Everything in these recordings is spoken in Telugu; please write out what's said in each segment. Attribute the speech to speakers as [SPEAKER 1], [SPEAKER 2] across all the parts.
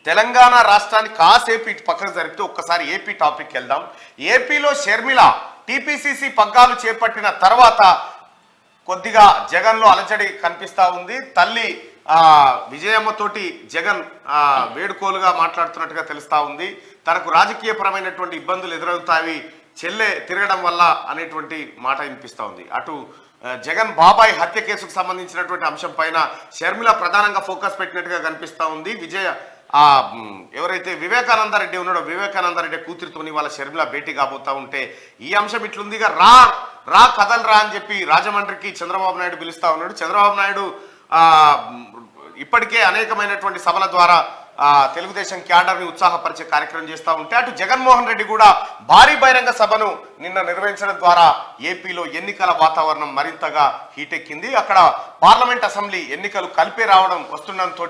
[SPEAKER 1] తెలంగాణ రాష్ట్రాన్ని కాసేపు ఇటు పక్కకు జరిపితే ఒక్కసారి ఏపీ టాపిక్ వెళ్దాం. ఏపీలో షర్మిల టీపీసీసీ పగ్గాలు చేపట్టిన తర్వాత కొద్దిగా జగన్లో అలజడి కనిపిస్తూ ఉంది. తల్లి విజయమ్మతోటి జగన్ వేడుకోలుగా మాట్లాడుతున్నట్టుగా తెలుస్తూ ఉంది. తనకు రాజకీయపరమైనటువంటి ఇబ్బందులు ఎదురవుతాయి చెల్లె తిరగడం వల్ల అనేటువంటి మాట వినిపిస్తూ ఉంది. అటు జగన్ బాబాయ్ హత్య కేసుకు సంబంధించినటువంటి అంశం పైన షర్మిల ప్రధానంగా ఫోకస్ పెట్టినట్టుగా కనిపిస్తూ ఉంది. ఎవరైతే వివేకానందరెడ్డి ఉన్నాడో వివేకానందరెడ్డి కూతురితోని వాళ్ళ షర్మిల భేటీ కాబోతా ఉంటే ఈ అంశం ఇట్లుందిగా రా కదలరా అని చెప్పి రాజమండ్రికి చంద్రబాబు నాయుడు పిలుస్తా ఉన్నాడు. చంద్రబాబు నాయుడు ఇప్పటికే అనేకమైనటువంటి సభల ద్వారా తెలుగుదేశం క్యాడర్ని ఉత్సాహపరిచే కార్యక్రమం చేస్తూ ఉంటే అటు జగన్మోహన్ రెడ్డి కూడా భారీ బహిరంగ సభను నిన్న నిర్వహించడం ద్వారా ఏపీలో ఎన్నికల వాతావరణం మరింతగా హీటెక్కింది. అక్కడ పార్లమెంట్ అసెంబ్లీ ఎన్నికలు కలిపే రావడం వస్తుండటంతో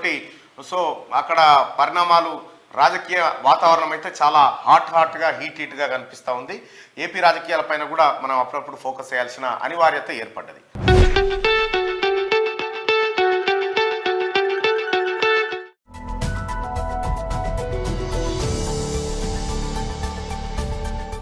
[SPEAKER 1] సో అక్కడ పరిణామాలు రాజకీయ వాతావరణం అయితే చాలా హాట్గా హీట్గా కనిపిస్తూ ఉంది. ఏపీ రాజకీయాలపైన కూడా మనం అప్పుడప్పుడు ఫోకస్ చేయాల్సిన అనివార్యత ఏర్పడ్డది.